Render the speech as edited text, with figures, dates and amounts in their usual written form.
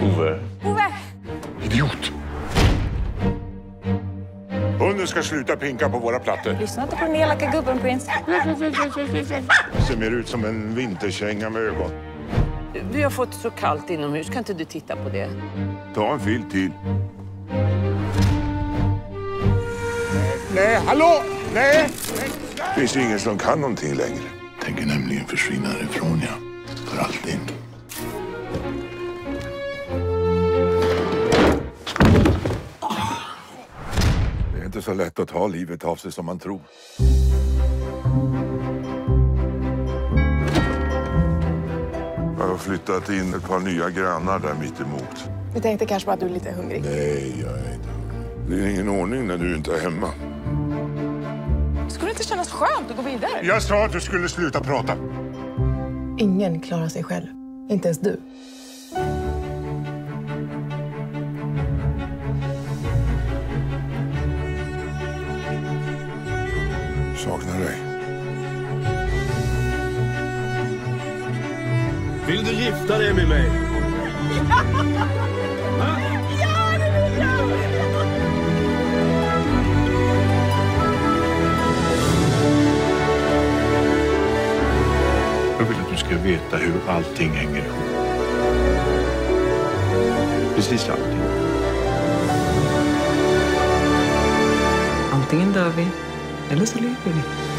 Ove! Idiot! Hunden ska sluta pinka på våra plattor. Lyssna inte på den elaka gubben, prins. Ser mer ut som en vinterkänga med ögon. Vi har fått så kallt inomhus. Kan inte du titta på det? Ta en fil till. Nej, hallå! Nej! Finns det ingen som kan någonting längre? Tänker nämligen försvinna härifrån, ja. För alltid. Det är inte så lätt att ta livet av sig som man tror. Jag har flyttat in ett par nya grannar där mitt emot. Jag tänkte kanske bara att du är lite hungrig. Nej, jag är inte hungrig. Det är ingen ordning när du inte är hemma. Skulle det inte kännas skönt att gå vidare? Jag sa att du skulle sluta prata. Ingen klarar sig själv. Inte ens du. Saknar dig. Vill du gifta dig med mig? Ja, det vill jag! Jag vill att du ska veta hur allting hänger ihop. Precis allting. Antingen dör vi, eller så lever vi.